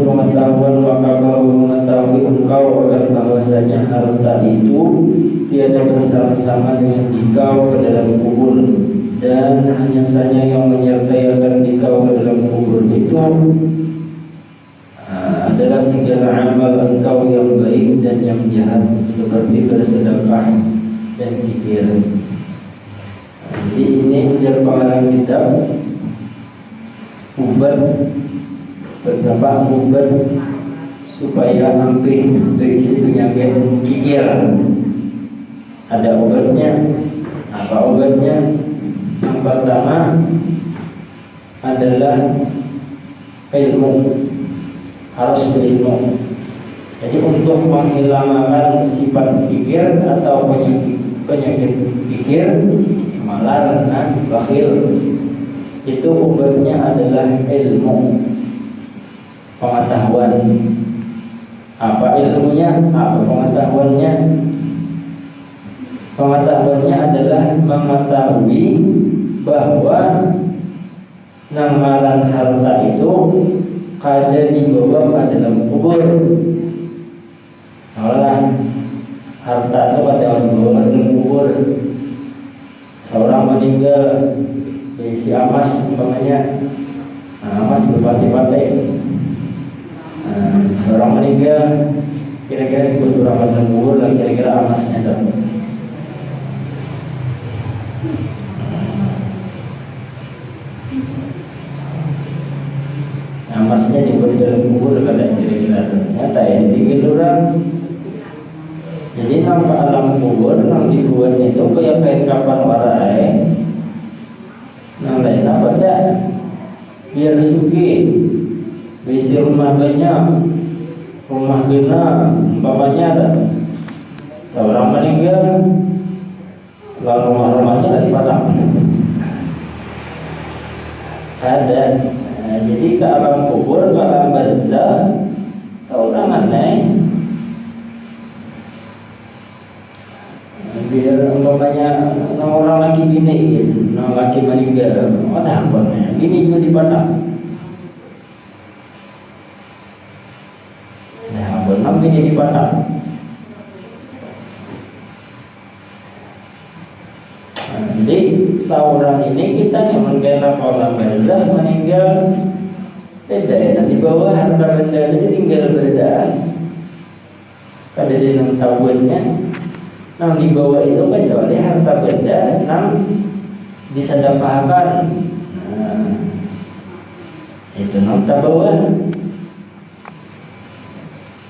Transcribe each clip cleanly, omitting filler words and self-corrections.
pengetahuan maka kau mengetahui engkau akan bahwasanya harta itu tiada bersama-sama dengan dikau ke dalam kubur, dan hanya saja yang menyertai akan dikau ke dalam kubur itu adalah segala amal engkau yang baik dan yang jahat, seperti bersedekah dan zikir. Jadi ini menjadi pengarang kitab ubat, beberapa ubat supaya hampir berisi penyakit kikir. Ada obatnya. Apa obatnya? Yang pertama adalah ilmu, harus berilmu. Jadi untuk menghilangkan sifat kikir atau penyakit kikir, malar, bakhil, itu obatnya adalah ilmu, pengetahuan. Apa ilmunya? Apa pengetahuannya? Pengetahuannya adalah mengetahui bahwa namaran harta itu kada dibawa ke dalam kubur. Malah harta itu kada dibawa ke dalam kubur. Seorang meninggal berisi amas, umpamanya amas berpati-pati. Seorang meninggal kira-kira dikuburkan ke dalam kubur, kira-kira amasnya ada. Amasnya diberi dalam kubur kada kira-kira ternyata ya dipikir orang. Jadi nampak alam kubur yang dibuat itu kayak kapan warai, yang lain apa dah biar suki, bisi rumah banyak, rumah gena, umpamanya ada seorang meninggal, lalu rumah-rumahnya dipatang. Ada. Jadi ke alam kubur, ke alam barzakh, seorang aneh biar umpamanya orang lagi bini gitu, orang lagi meninggal, ada apa nih? Bini juga dipatang. Nah, apa bini dipatang? Jadi seorang ini kita yang menggenap alam barzakh meninggal, tidak nanti bawa harta benda itu tinggal berdaan. Pada di dalam tabunnya, yang dibawa itu kecuali harta benda yang disedekahkan. Itu yang tak bawa.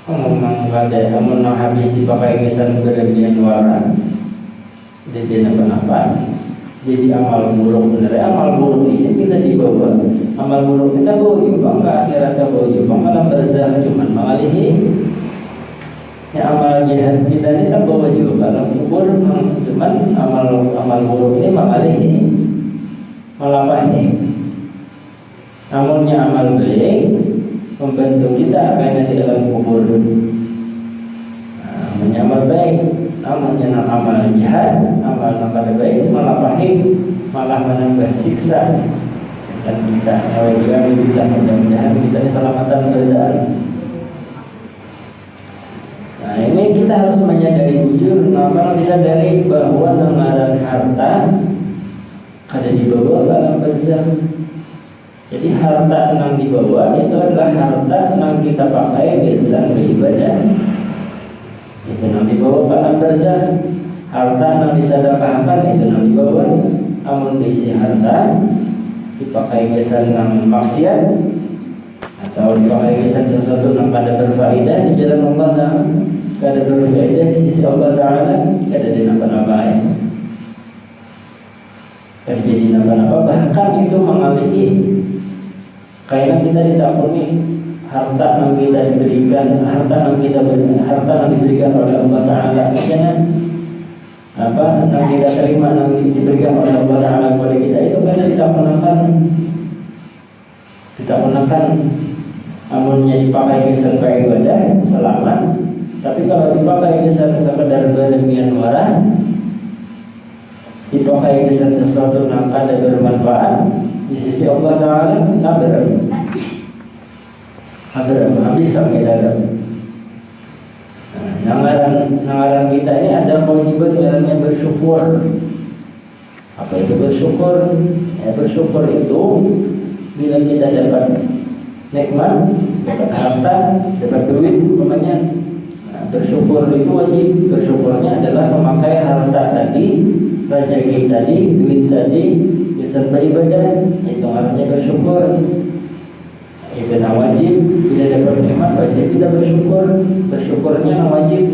Memang ada yang habis dipakai kesan berlebihan warna. Jadi apa? Jadi amal buruk benar. Amal buruk ini bila dibawa, amal buruk kita bawa juga enggak akhirat bawa juga. Amal barzakh cuma mengalihi. Ya amal jihad kita ini tak bawa juga. Alam kubur cuma amal buruk ini mengalihi, melampahi. Namunnya amal baik membantu kita akan di dalam kubur. Menyamal baik, namanya amal jihad, amal yang baik melampahi, malah menambah siksa kita. Alhamdulillah, mudah-mudahan kita diselamatan berdaan. Nah ini kita harus menyadari jujur, nama disadari bahwa namaran harta kada dibawa ke alam barzakh. Jadi harta yang dibawa itu adalah harta yang kita pakai biasa beribadah. Itu yang dibawa ke alam barzakh. Harta yang disedekahkan itu yang dibawa. Amun diisi harta dipakai biasa yang maksiat atau dipakai biasa sesuatu yang kada berfaedah di jalan Allah Ta'ala, kada berfaedah di sisi Allah Ta'ala, kada dinapa-napai, kada jadi napa-napa, bahkan itu mengalihi. Karena kita ditakuni harta yang kita diberikan, harta yang diberikan oleh Allah Ta'ala, jangan apa yang kita terima yang diberikan oleh Allah Ta'ala kepada kita itu kada kita gunakan amunnya dipakai sebagai ibadah selamat. Tapi kalau dipakai sekedar berlebihan warah, dipakai sesuatu yang kada bermanfaat di sisi Allah Ta'ala, nabar. habis sampai dalam. Nangaran kita ini ada kewajiban ngarannya bersyukur. Apa itu bersyukur? Ya, bersyukur itu bila kita dapat nikmat, dapat harta, dapat duit, umpamanya. Bersyukur itu wajib. Bersyukurnya adalah memakai harta tadi, rezeki tadi, duit tadi, bisa beribadah. Itu artinya bersyukur. Itu wajib. Bila dapat nikmat wajib kita bersyukur. Bersyukurnya wajib.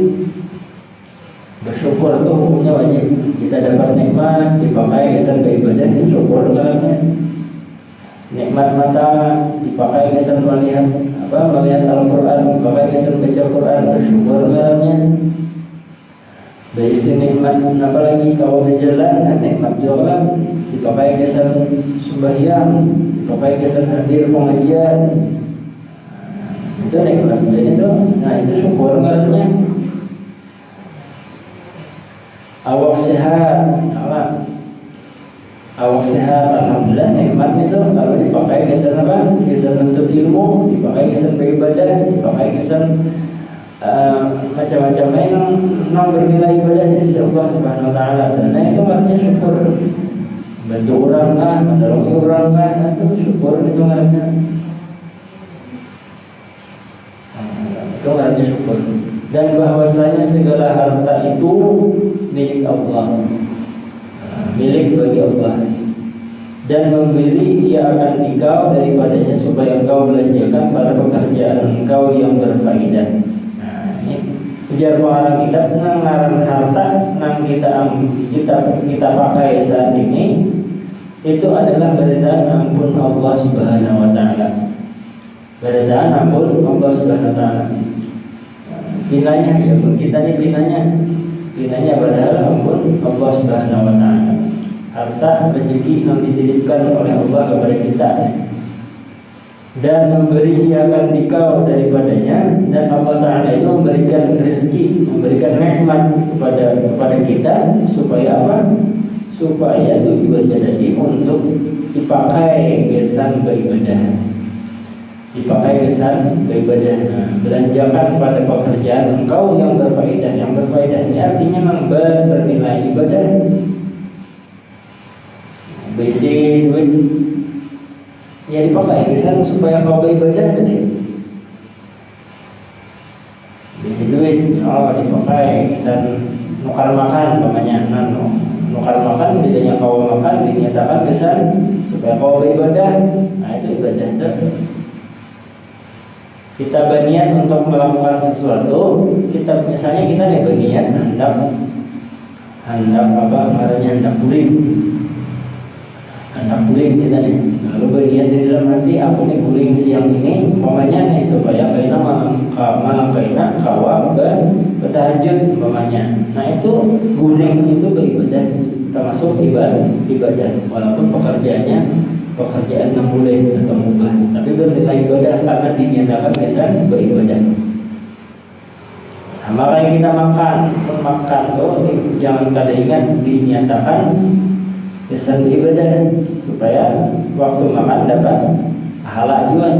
Bersyukur itu hukumnya wajib. Kita dapat nikmat dipakai bisa beribadah, syukur namanya. Nikmat mata dipakai bisa melihat Al-Quran, dipakai bisa baca Quran, bersyukur namanya. Berisi nikmat apalagi kalau berjalan, nikmat juga dipakai bisa sembahyang, dipakai bisa hadir pengajian. Itu nikmat. Jadi itu, itu syukur namanya. Awak sehat, awak sehat, alhamdulillah nikmat itu. Kalau dipakai kesan apa? Kesan untuk ilmu, dipakai kesan beribadah, dipakai kesan macam-macam yang bernilai ibadah di sisi Allah Subhanahu Wa Taala. Nah itu artinya syukur. Bantu orang kan, menolongi orang kan, itu syukur itu artinya. Itu artinya syukur. Dan bahwasanya segala harta itu milik Allah, milik bagi Allah, dan memberi ia akan dikau daripadanya supaya engkau belanjakan pada pekerjaan engkau yang berfaedah. Ini ujar pengarang kitab, nang harta nang kita pakai saat ini itu adalah berdaan ampun Allah Subhanahu Wa Taala, berdaan ampun Allah Subhanahu Wa Taala. Binanya ya pun kita ini binanya padahal ampun Allah Subhanahu Wa Taala. Harta rezeki yang dititipkan oleh Allah kepada kita, dan memberi ia akan dikau daripadanya. Dan Allah Taala itu memberikan rezeki, memberikan nikmat kepada kita supaya apa? Supaya tujuannya tadi untuk dipakai kesan beribadah, dipakai kesan beribadah. Belanjakan pada pekerjaan engkau yang berfaedah. Yang berfaedah ini artinya memang bernilai ibadah. Besi duit ya dipakai kesan supaya kau beribadah tadi. Besi duit dipakai kesan nukar makan namanya. Nukar makan bedanya kau makan dinyatakan kesan supaya kau beribadah. Nah itu ibadah. Kita berniat untuk melakukan sesuatu, kita misalnya kita nih berniat hendak guling kita nih. Lalu berniat di dalam hati aku nih guling siang ini, umpamanya nih supaya malam kaina kawak bertahajud umpamanya. Nah itu guling itu beribadah, termasuk ibadah walaupun pekerjaan yang boleh atau mubah, tapi bernilai ibadah karena dinyatakan kesan beribadah. Sama kayak kita makan tuh jangan kada ingat dinyatakan kesan beribadah supaya waktu makan dapat pahala juga.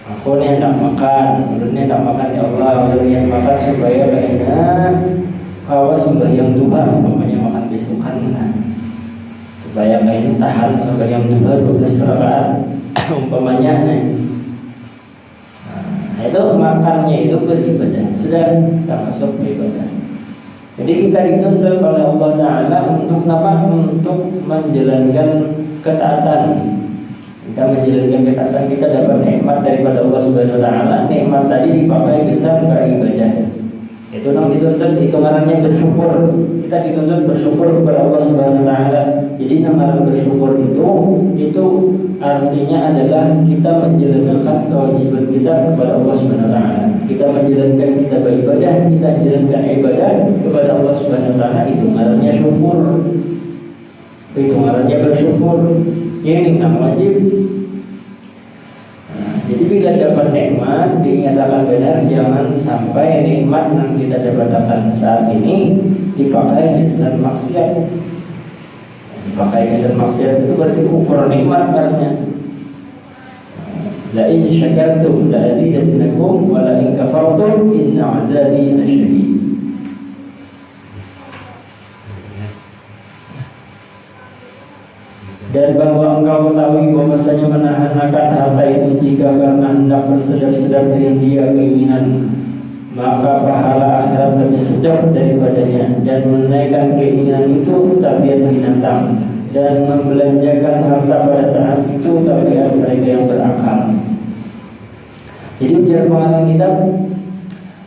Aku nih hendak makan, ulunnya hendak makan ya Allah, ulunnya makan supaya kayaknya kawas sembahyang duha, umpamanya makan besokan kan. Supaya kain tahan sampai yang 12 rakaat umpamanya. Nah, itu makannya itu beribadah, sudah termasuk ibadah. Jadi kita dituntut oleh Allah Taala untuk apa? Untuk menjalankan ketaatan. Kita menjalankan ketaatan, kita dapat nikmat daripada Allah Subhanahu Wa Taala. Nikmat tadi dipakai besar beribadah. Itu yang dituntut, hitungannya bersyukur. Kita dituntut bersyukur kepada Allah Subhanahu Wa Taala. Jadi nama bersyukur itu artinya adalah kita menjalankan kewajiban kita kepada Allah Subhanahu Wa Taala. Kita menjalankan kita beribadah, kita menjalankan ibadah kepada Allah Subhanahu Wa Taala. Itu namanya syukur. Itu namanya bersyukur. Ini nama wajib. Jadi bila dapat nikmat dinyatakan benar, jangan sampai nikmat yang kita dapatkan saat ini dipakai kesan maksiat. Dipakai kesan maksiat itu berarti kufur nikmat artinya. La in syakartum la azidannakum wa la in kafartum inna 'adzabi lasyadid. Dan bahwa engkau ketahui bahwasanya menahan akan harta itu jika karena hendak bersedap-sedap dengan dia keinginan, maka pahala akhirat lebih sedap daripadanya. Dan menaikkan keinginan itu tabiat binatang, dan membelanjakan harta pada taat itu tabiat mereka yang berakal. Jadi ujar pengarang kitab,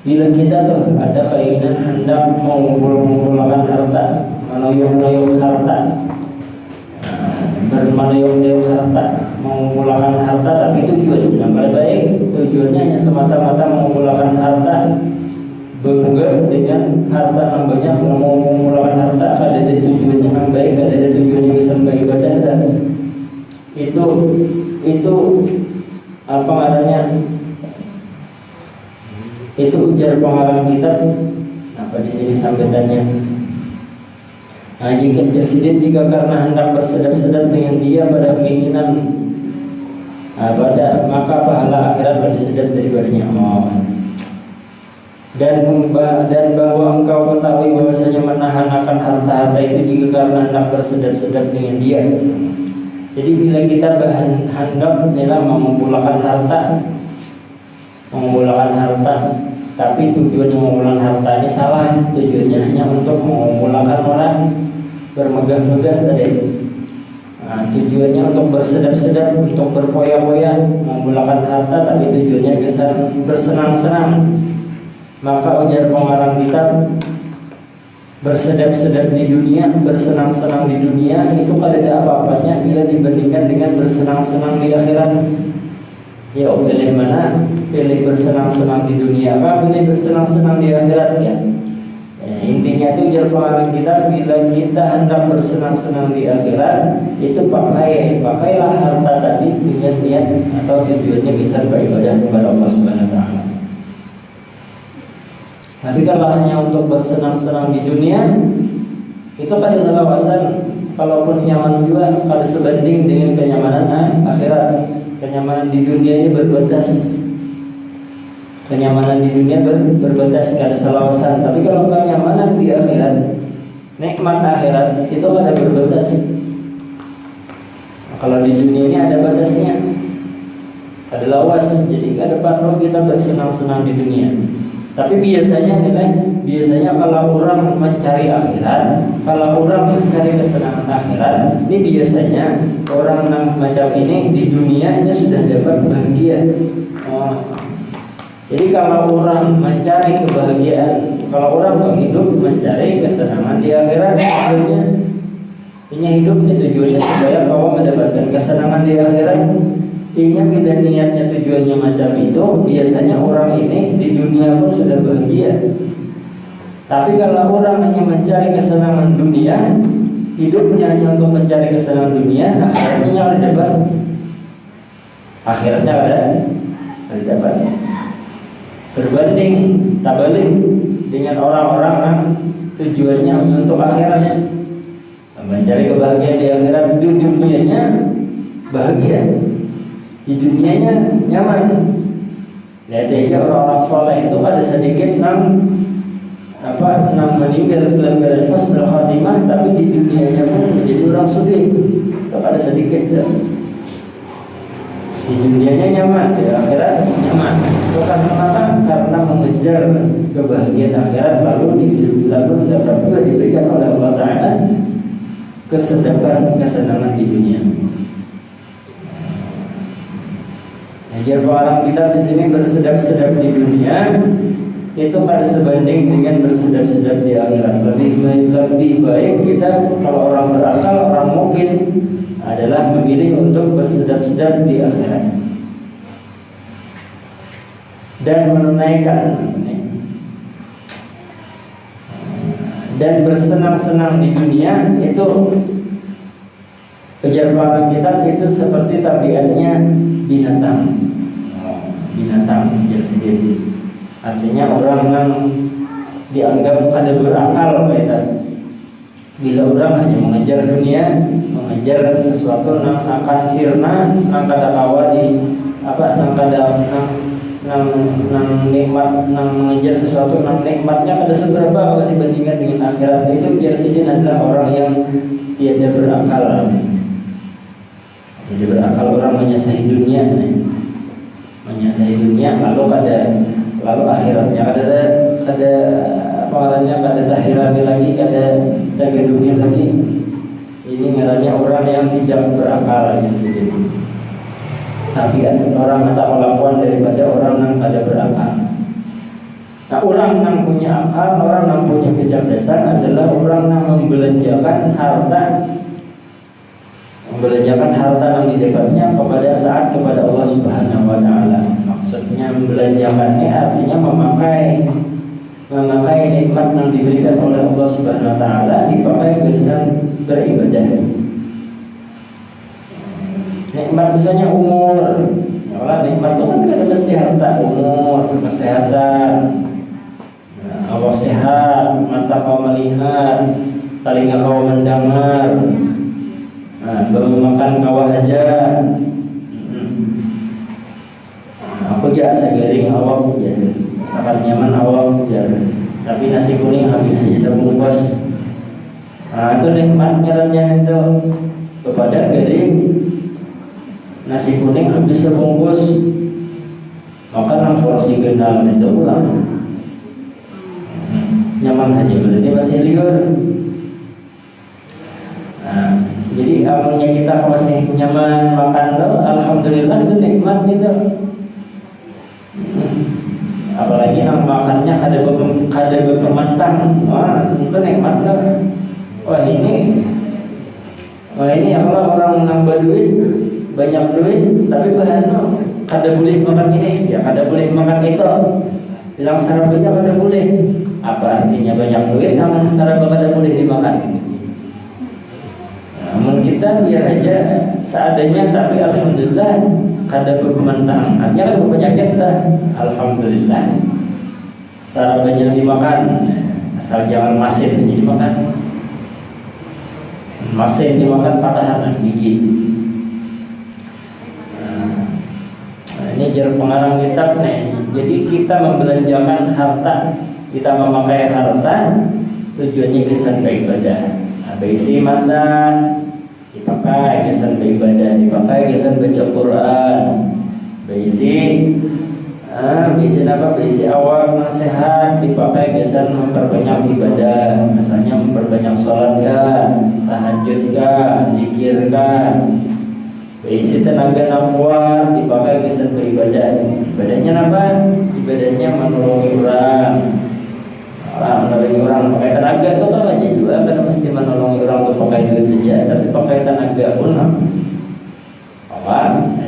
bila kita tuh ada keinginan hendak mengumpulkan harta, menoyong-noyong harta, bermanoyong-noyong harta, mengumpulkan harta, tapi tujuannya yang baik, tujuannya hanya semata-mata mengumpulkan harta, bangga dengan harta yang banyak, mengumpulkan harta, ada tujuannya yang baik, ada tujuannya bisa beribadah, dan itu apa adanya, itu ujar pengarang kitab. Apa di sini sambutannya? Nah, jika presiden jika karena hendak bersedap-sedap dengan dia pada keinginan maka pahala akhirat lebih sedap daripadanya. Dan bahwa engkau ketahui bahwasanya menahan akan harta-harta itu jika karena hendak bersedap-sedap dengan dia. Jadi bila kita hendak mengumpulkan harta, tapi tujuannya mengumpulkan harta ini salah. Tujuannya hanya untuk mengumpulkan orang, bermegah-megah tadi. Nah, tujuannya untuk bersedap-sedap, untuk berpoya-poya, mengumpulkan harta, tapi tujuannya bersenang-senang. Maka ujar pengarang kitab, bersedap-sedap di dunia, bersenang-senang di dunia itu tidak apa-apanya bila dibandingkan dengan bersenang-senang di akhirat. Ya, pilih mana? Pilih bersenang-senang di dunia apa? Pilih bersenang-senang di akhirat ya. Intinya itu ujar pengarang kita, bila kita hendak bersenang-senang di akhirat, itu pakailah harta tadi dengan niat atau tujuannya bisa beribadah kepada Allah Subhanahu wa taala. Tapi kalau hanya untuk bersenang-senang di dunia, itu pada salawasan, kalaupun nyaman juga, kalau sebanding dengan kenyamanan akhirat. Kenyamanan di dunia ini berbatas. Kenyamanan di dunia berbatas, kada salawasan. Tapi kalau kenyamanan di akhirat, nikmat akhirat itu ada berbatas. Kalau di dunia ini ada batasnya, ada lawas. Jadi kada perlu kita bersenang-senang di dunia. Tapi biasanya kalau orang mencari akhirat, kalau orang mencari kesenangan akhirat, ini biasanya orang macam ini di dunianya sudah dapat bahagia. Jadi kalau orang mencari kebahagiaan, kalau orang hidup mencari kesenangan di akhirat, punya hidupnya tujuannya supaya kau mendapatkan kesenangan di akhirat. Intinya bila niatnya tujuannya macam itu, biasanya orang ini di dunia pun sudah bahagia. Tapi kalau orang hanya mencari kesenangan dunia, hidupnya hanya untuk mencari kesenangan dunia, akhiratnya ada dapat. Akhiratnya ada dapat. Berbanding tabalik dengan orang-orang yang tujuannya hanya untuk akhiratnya, mencari kebahagiaan di akhirat. Di dunianya bahagia, di dunianya nyaman. Lihat aja orang-orang soleh itu ada sedikit meninggal dalam husnul khatimah, tapi di dunianya pun menjadi orang sugih. Itu ada sedikit. Di dunianya nyaman, di akhirat nyaman. Bukan kenapa? Karena mengejar kebahagiaan akhirat, lalu dapat juga diberikan oleh Allah Taala kesenangan di dunia. Ajar orang kita di sini bersedap-sedap di dunia itu pada sebanding dengan bersedap-sedap di akhirat. Lebih baik kita, kalau orang berakal, orang mungkin adalah memilih untuk bersedap-sedap di akhirat dan menunaikan dan bersenang-senang di dunia. Itu kejar para kita itu seperti tabiatnya binatang sendiri. Artinya orang yang dianggap ada berakal kita. Bila orang hanya mengejar dunia, mengejar sesuatu yang akan sirna, yang kada kawa nang kada nang nikmat, nang mengejar sesuatu, nang nikmatnya kada seberapa kalau dibandingkan dengan akhirat. Itu kira-kira adalah orang yang tiada berakal. Tidak berakal, orang menyayangi dunia, lalu akhiratnya kada apa namanya, kada tahirani lagi, kada dunia lagi. Ini ngarannya orang yang tidak berakal seperti. Tapi ada orang tak melakukan daripada orang yang kada berakal. Nah, orang yang punya akal, orang yang punya kecerdasan adalah orang yang membelanjakan harta yang didapatnya kepada taat kepada Allah Subhanahu wa taala. Maksudnya membelanjakannya artinya memakai nikmat yang diberikan oleh Allah Subhanahu wa taala dipakai besan beribadah. Nikmat misalnya umur, ya, nikmat itu kan kada mesti harta, umur, kesehatan, Allah sehat, mata kau melihat, telinga kau mendengar, belum makan kau aja. Aku jah segaring awak jah, masakan nyaman awak jah, tapi nasi kuning habis saja sebungkus. Itu nikmatnya itu kepada garing. Nasi kuning habis sebungkus, makan yang porsi genal itu pulang. Nyaman aja berarti masih liur. Jadi amalnya kita masih nyaman makan tuh, alhamdulillah itu nikmat gitu. Apalagi yang makannya kada berpemantang, wah itu nikmat tuh. Wah ini apa, orang nambah duit, banyak duit, tapi bahan kada boleh makan ini, ya kada boleh makan itu. Bilang sarapannya kada boleh. Apa artinya banyak duit namun sarapan kada boleh dimakan? Namun kita biar aja seadanya, tapi alhamdulillah kada berpemantang. Artinya kan berpenyakit dah. Alhamdulillah sarapannya dimakan, asal jangan masin jadi makan. Masin dimakan patahan gigi. Ini jar pengarang kitab nih. Jadi kita membelanjakan harta, kita memakai harta tujuannya kesan beribadah. Berisi mata dipakai kesan beribadah, dipakai kesan baca Quran. Berisi awal nasihat, dipakai kesan memperbanyak ibadah. Misalnya memperbanyak sholat tahajud zikir berisi tenaga nafwar, dipakai kesan beribadah. Ibadahnya apa? Ibadahnya menolongi orang. Menolongi orang pakai tenaga itu kan aja juga, karena mesti menolongi orang tuh pakai duit saja, tapi pakai tenaga pun apa?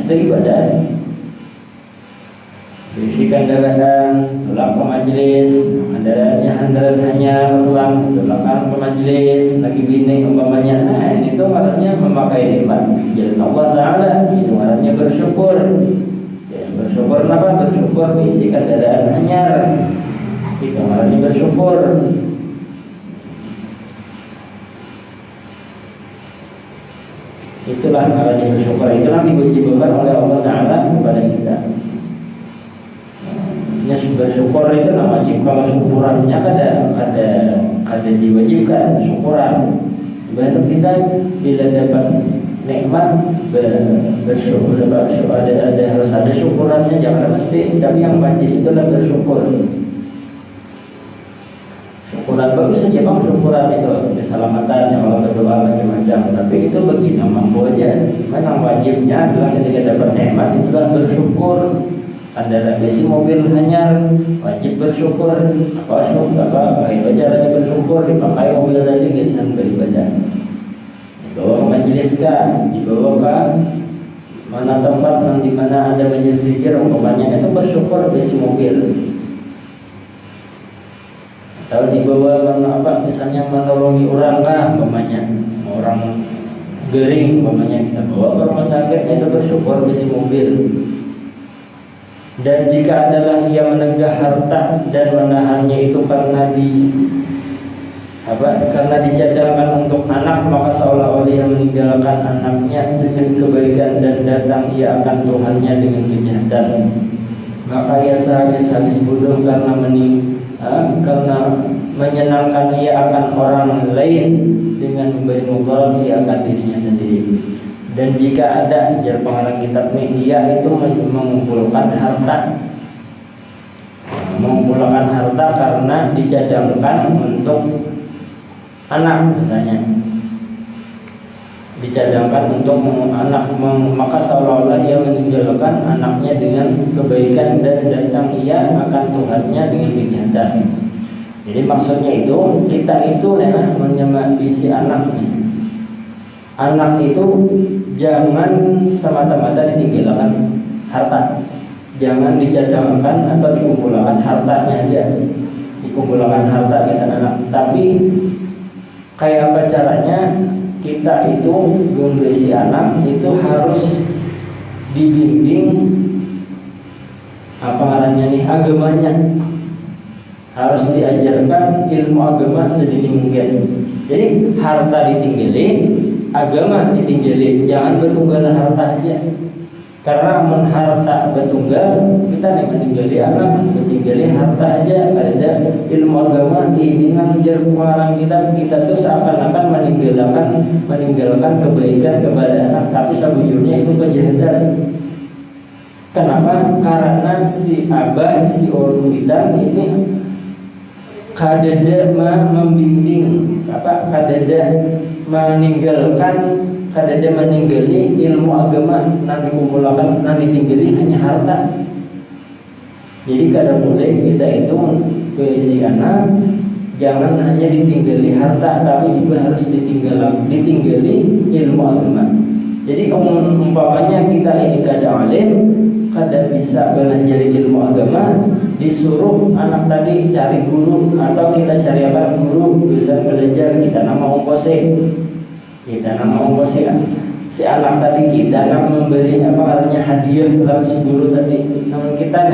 Itu ibadah. Berisikan kendaraan, pulang ke majelis, kendaraan hanya pulang, pulang ke majelis, lagi bini umpamanya. Nah ini tuh maksudnya memakai nikmat jalan Allah Taala, itu maksudnya bersyukur. Ya, bersyukur apa? Bersyukur berisi kendaraan hanyar, itu maksudnya bersyukur. Itulah maksudnya bersyukur. Itulah diwajibkan oleh Allah Taala kepada kita. Ya, bersyukur itu nama wajib. Kalau syukurannya kada diwajibkan syukuran. Baru kita bila dapat nikmat bersyukur, harus ada syukurannya, jangan mesti. Tapi yang wajib itu adalah bersyukur. Syukuran bagus saja bang, syukuran itu keselamatannya, kalau berdoa macam-macam. Tapi itu begini mampu aja. Memang wajibnya adalah ketika dapat nikmat itu adalah bersyukur. Ada besi mobil hanyar, wajib bersyukur. Apa itu caranya bersyukur? Dipakai mobil tadi kesan beribadah. Dibawa ke majelis dibawa ke mana tempat yang dimana ada majelis zikir, umpamanya itu bersyukur besi mobil. Atau dibawa misalnya menolongi orang umpamanya orang gering, umpamanya kita bawa ke rumah sakit, itu bersyukur besi mobil. Dan jika adalah ia menegah harta dan menahannya itu karena karena dicadangkan untuk anak, maka seolah-olah ia meninggalkan anaknya dengan kebaikan dan datang ia akan Tuhannya dengan kejahatan. Maka ia sehabis-habis bodoh karena menyenangkan ia akan orang lain dengan memberi mudarat ia akan dirinya sendiri. Dan jika ada, jar pengarang kitab ini, ia itu mengumpulkan harta karena dicadangkan untuk anak, misalnya dicadangkan untuk anak, maka seolah-olah ia meninggalkan anaknya dengan kebaikan dan datang ia akan Tuhannya dengan kejahatan. Jadi maksudnya itu kita itu menyemati si anaknya. Anak itu jangan semata-mata ditinggalkan harta, jangan dicadangkan atau dikumpulkan hartanya aja, dikumpulkan harta di sana. Tapi kayak apa caranya kita itu memberi si anak itu harus dibimbing agamanya, harus diajarkan ilmu agama sedini mungkin. Jadi harta ditinggali, agama ditinggali, jangan bertunggal harta aja. Karena harta bertunggal, kita meninggali anak, meninggali harta aja. Ada ilmu agama di jar pengarang kita tuh seakan-akan meninggalkan kebaikan kepada anak, tapi sebujurnya itu kejahatan. Kenapa? Karena si abah, si orang kita ini kadada membimbing, kadada meninggali ilmu agama, nanti kumpulkan, nanti tinggali hanya harta. Jadi kada boleh kita itu ke si anak jangan hanya ditinggali harta, tapi juga harus ditinggali ilmu agama. Jadi umpamanya kita ini kada alim, kada bisa belajar ilmu agama, disuruh anak tadi cari guru atau kita cari apa guru bisa belajar, kita nama ongkosnya, si anak tadi kita memberi hadiah dalam si guru tadi, namun kita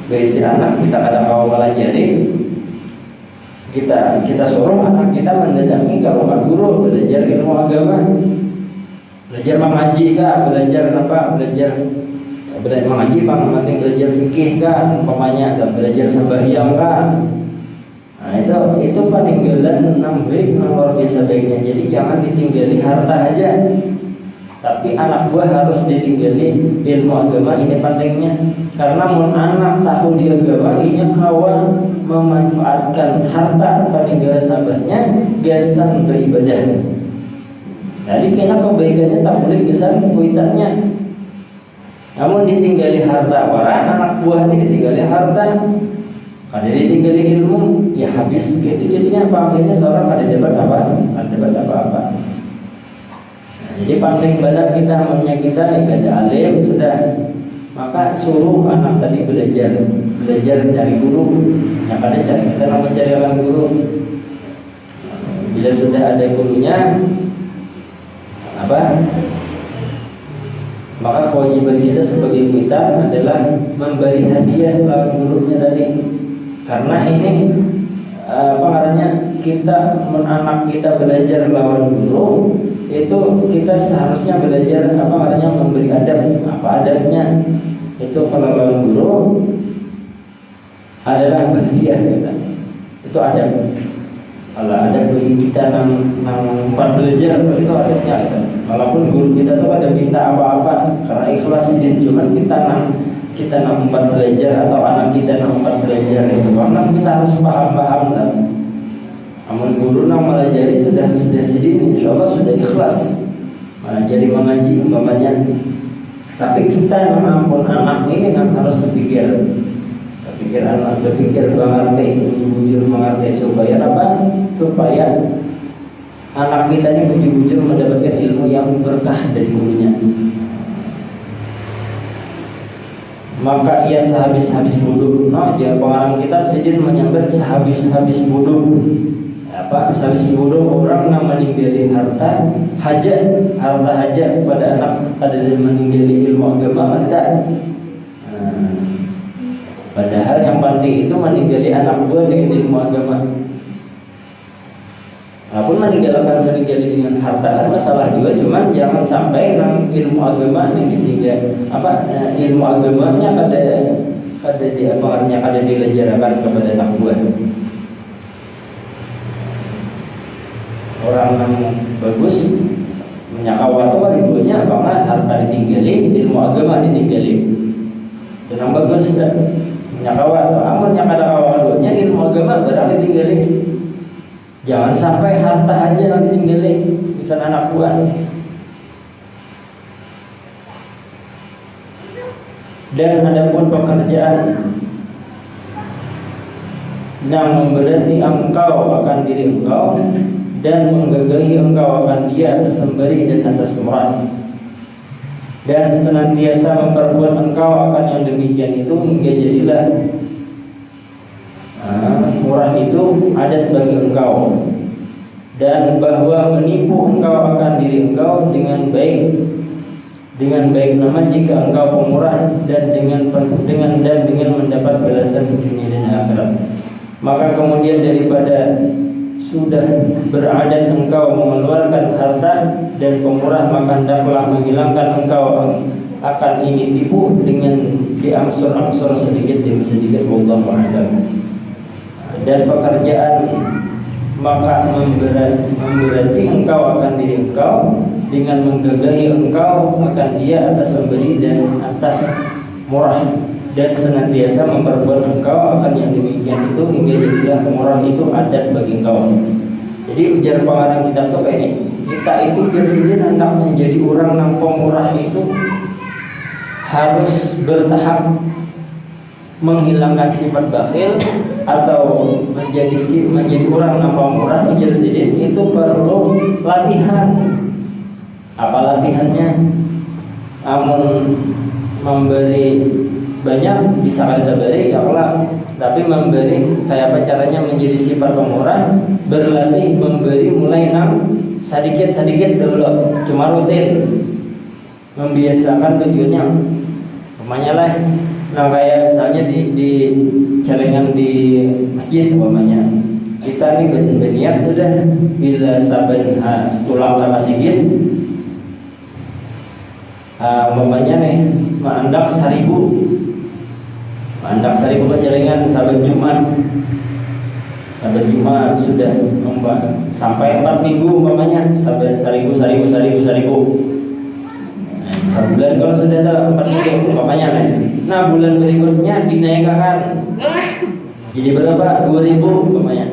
bagi si anak kita kada mau pelajari, kita suruh anak kita mendatangi kalau guru belajar ilmu agama, belajar mengaji kah, belajar mengaji, penting belajar fikih kah, umpamanya belajar sembahyang kah. Nah itu peninggalan luar biasa baiknya. Jadi jangan ditinggali harta aja, tapi anak buah harus ditinggali ilmu agama. Ini pentingnya, karena anak tahu di agama ini kawan memanfaatkan harta peninggalan abahnya gasan beribadah. Jadi kena kebaikannya tak boleh gasan kuitannya. Namun ditinggali harta orang, anak buah ini ditinggali harta, kada ditinggali ilmu, ya habis gitu. Jadinya akhirnya seorang kada dapat apa-apa. Nah, jadi penting benar kita kada alim sudah, maka suruh anak tadi belajar cari guru. Yang kada cari, kita mencari orang guru. Bila sudah ada gurunya, maka kewajiban kita sebagai kita adalah memberi hadiah lawan gurunya tadi. Karena ini kita anak kita belajar lawan guru, itu kita seharusnya belajar memberi adab. Apa adabnya? Itu kalau lawan guru adalah hadiah kita. Itu adab. Kalau ada guru kita tempat belajar, itu adabnya kita. Walaupun guru kita tuh ada minta apa-apa, karena ikhlas ini, cuman kita tempat belajar atau anak kita tempat belajar itu, karena kita harus paham kan. Namun guru melajari sudah sedini, insya Allah sudah ikhlas melajari mengaji umpamanya. Tapi kita ampun anak ini harus berpikir mengerti supaya apa? Supaya anak kita ini bujur-bujur mendapatkan ilmu yang berkah dari gurunya. Maka ia sehabis-habis bodoh. Jangan pengarang kitab saja menyambat sehabis-habis bodoh. Sehabis bodoh orang meninggali harta hajat pada anak, ada meninggali ilmu agama ada. Padahal yang penting itu meninggali anak buah dengan ilmu agama. Walaupun meninggal dengan harta kan masalah juga, cuman jangan sampai ilmu agama yang ditinggal ilmu agamanya kada pengaruhnya kada dilejarkan kepada anak buah. Orang yang bagus menyakawat ribunya apakah harta ditinggali, ilmu agama ditinggali. Dan yang bagus menyakawat, amun yang ada kawadunya ilmu agama barang ditinggali. Jangan sampai harta aja yang ditinggali, bisa anak buah. Dan adapun pekerjaan yang memberati engkau akan diri engkau dan menggagahi engkau akan dia atas pemberi dan atas pemurah, dan senantiasa memperbuat engkau akan yang demikian itu hingga jadilah murah itu adat bagi engkau, dan bahwa menipu engkau akan diri engkau dengan baik nama jika engkau pemurah dan dengan mendapat balasan dunia dan akhirat. Maka kemudian daripada sudah beradat engkau mengeluarkan harta dan pemurah, maka hendaklah menghilangkan engkau akan ini tipu dengan diangsur-angsur sedikit demi sedikit. Wallahu a'lam. Dan pekerjaan maka memberati engkau akan diri engkau dengan menggagahi engkau akan dia atas pemberi dan atas murah, dan senantiasa memperbuat engkau akan yang demikian itu hingga jadilah murah itu adat bagi engkau. Jadi ujar pengarang kitab itu kayak ini, kita itu sendiri hendak menjadi orang yang pemurah itu harus bertahap menghilangkan sifat bakhil atau menjadi orang yang pemurah. Ujar sendiri itu perlu latihan. Apa latihannya? Amun memberi banyak bisa kita beri ya Allah, tapi memberi kayak apa caranya menjadi sifat pemurah, berlatih memberi mulai sedikit dulu, cuma rutin membiasakan tujuannya. Umpamanya lah, kayak misalnya di celengan di masjid umpamanya, kita ini berniat sudah bila saben tulang sama sigit umpamanya nih mandak 1000 kecelengan saben Jumat sudah sampai 4 minggu umpamanya saben 1000. Sebulan kalau sudah ada 4 minggu umpamanya nih. Nah bulan berikutnya dinaikkan jadi berapa? 2000 umpamanya.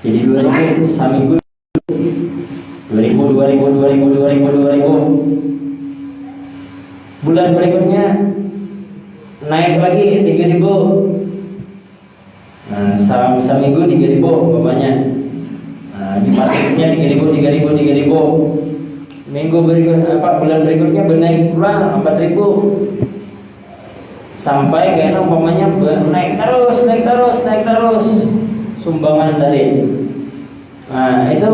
Jadi 2000 seminggu 2000. Bulan berikutnya naik lagi 3000. Nah, seminggu 3000 umpamanya. Nah, Jumat berikutnya 3000. Minggu berikutnya bulan berikutnya bernaik pula 4000. Sampai kayaknya umpamanya naik terus sumbangan tadi. Nah, itu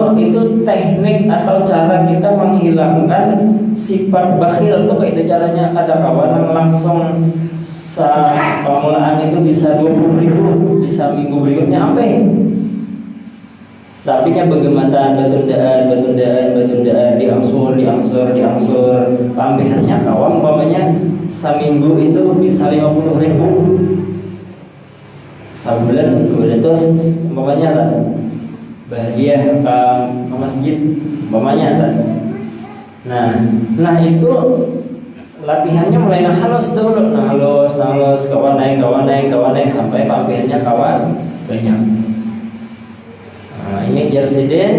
teknik atau cara kita menghilangkan sifat bakhil. Itu kayak caranya ada kawan langsung pemulaan itu bisa 20.000, bisa minggu berikutnya sampai. Tapi kan bagaimana batundaan diangsur pambehannya kawan umpamanya seminggu itu bisa 50.000, sebulan 200 umpamanya lah. Bahagia ke masjid umpamanya kan. Nah itu latihannya mulai halus dulu, halus kawan naik sampai pampiannya kawan banyak. Nah ini jersiden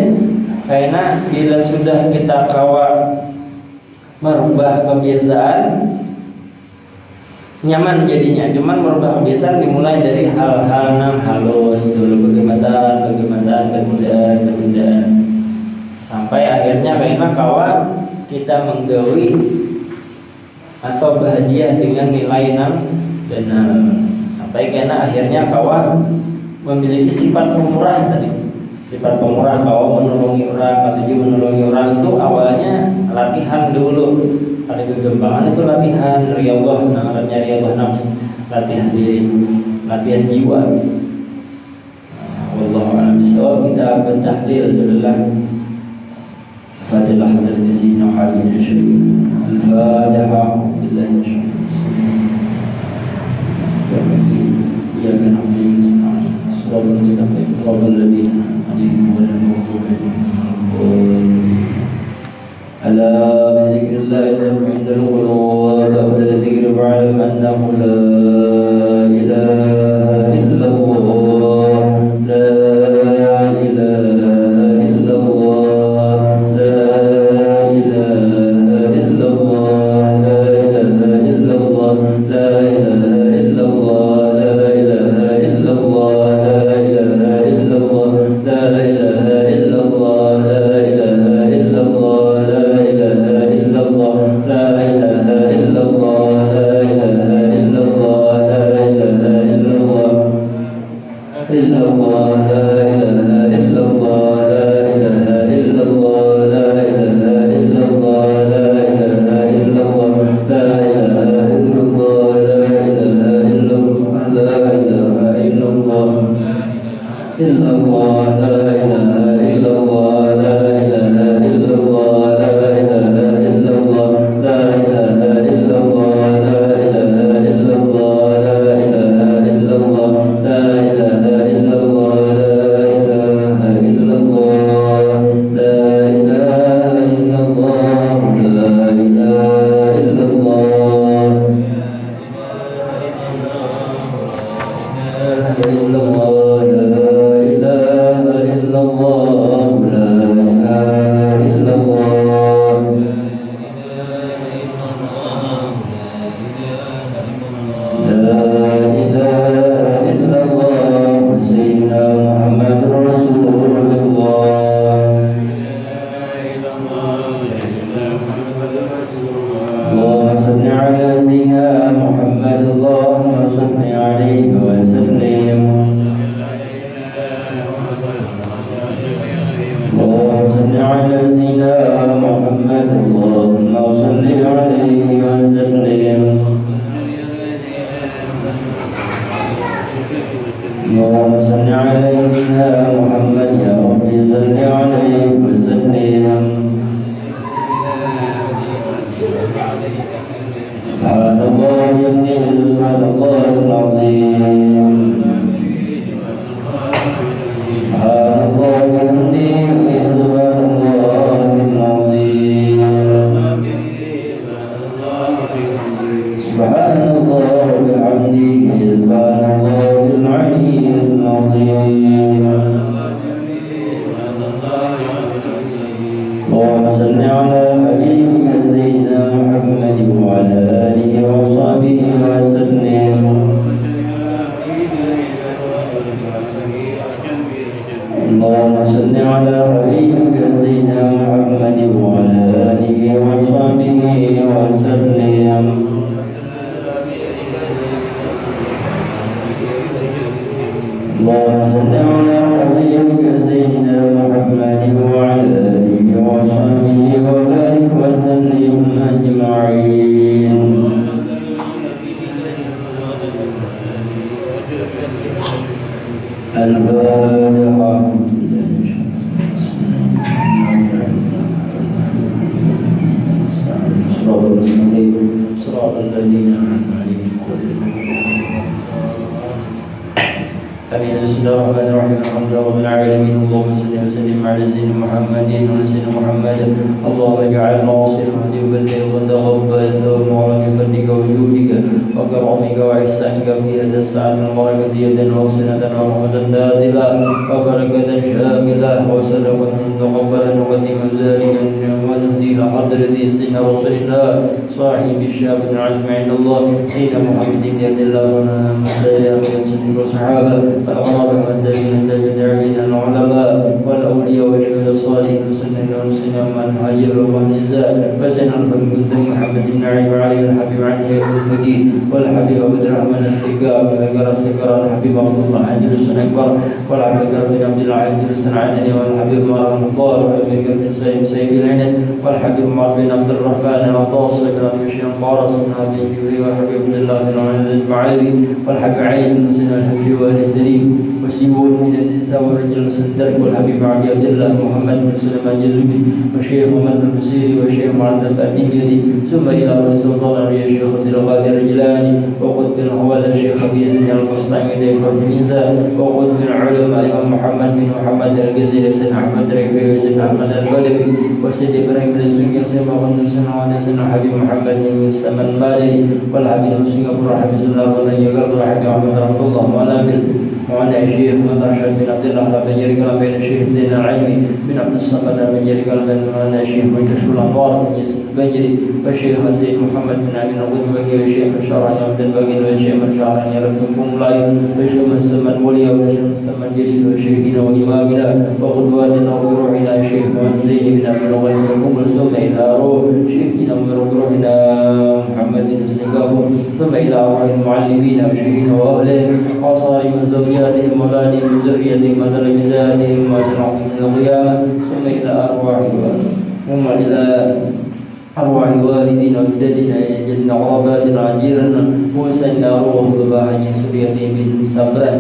karena bila sudah kita kawan merubah kebiasaan nyaman jadinya. Cuman merubah kebiasaan dimulai dari hal-hal yang halus dulu, bagaimana batundaan sampai akhirnya karena kawan kita menggawi atau bahagia dengan nilai yang benar, sampai karena akhirnya kawan memiliki sifat pemurah tadi. Sifat pemurah kawan menolongi orang, menolongi orang itu awalnya latihan dulu. Ada kegembangan itu latihan riyadhah, namanya riyadhah nafs, latihan diri, latihan jiwa. Wallahu a'lam. bisawab kita akan tahlil adalah Fatilah Hadrat Sayyidina Khalid Syarif. Al-Fatihah. Ya kan hamdi sallallahu alaihi wasallam wa alladhina alayhim wa ala dhikrillah inda al-qulub wa dhikri fa'lam annahu la ilaha illallah la ilaha illallah la ilaha illallah la ilaha illallah la ilaha illallah المسلمين من هاجر ومن زاد وسن الحكم محمد بن علي الحبيب عن خير الفقيه والحبيب عبد الرحمن السقاف وذكر السقراء الحبيب عبد الله عجل السن اكبر والحبيب بن عبد الله عجل السن عدني والحبيب مار المطار والحبيب بن سيد العين والحبيب مار بن عبد الرحمن العطاس بن ابي بشير قارص بن ابي جبريل والحبيب عبد الله بن عبد المعيري والحبيب علي بن مسلم الحبشي والدريم وسيول من النساء والرجال السندرك والحبيب عبد الله محمد بن سليمان الجزومي والشيخ محمد بن البصيري والشيخ معتز الدميري ثم الى رسول الله عليه الشيخ عبد القادر الجيلاني وقد بن حوال الشيخ ابي زين القسطنطيني ديفر الميزان وقد بن علماء الامام محمد بن محمد الجزيري وسيدنا احمد الربيعي وسيدنا احمد البلوي وسيد ابراهيم السوقي وسيدنا محمد بن سنه حبيب محمد بن سلمان المالي والحبيب السوقي ابو الرحمن بن الله بن يقر والحبيب محمد رحمه الله ونابل وعن الشيخ مدرشد بن عبد الله بن جرير بين الشيخ زين العلمي بن عبد الصمد بن جرير بن الشيخ منكشف الانوار بن ياسر البجري والشيخ سيد محمد بن عبد الغني البقي والشيخ الشرعي عبد الباقي والشيخ الشرعي يرحمكم الله والشيخ مسمى الولي والشيخ مسمى الجليل والشيخنا وامامنا وقدواتنا وروحنا الشيخ محمد زين بن عبد الغني سلكم ثم الى روح شيخنا وروحنا محمد بن سلكم ثم الى روح المعلمين وشيخنا واهله وصائم زوجاتهم وبانهم وذريتهم وتلميذاتهم واجرهم من القيامه ثم الى أرواح والدنا وجدنا جدنا وآبائنا وجيرنا وسن أرواح ذبائح سريتهم من صبرا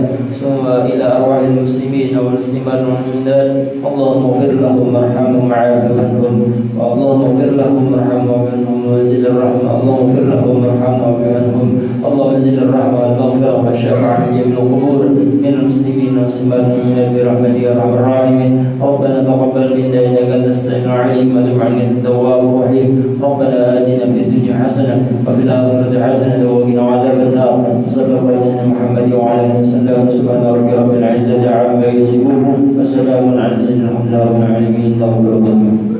ثم إلى أرواح المسلمين والمسلمات والمؤمنات اللهم اغفر لهم وارحمهم وعافهم عنهم اللهم اغفر لهم وارحمهم عنهم وانزل الرحمة اللهم اغفر لهم وارحمهم عنهم اللهم انزل الرحمة والمغفرة والشفاعة من جميع القبور من المسلمين والمسلمات والمؤمنات برحمتك يا أرحم الراحمين ربنا تقبل منا إنك أنت السميع العليم وتب علينا أنت التواب الرحيم ربنا آتنا في الدنيا حسنة وفي الآخرة حسنة وقنا عذاب النار صلى الله عليه وسلم محمد وعلى آله وسلم سبحان ربك رب العزة عما يصفون وسلام على المرسلين الحمد لله رب العالمين الله أكبر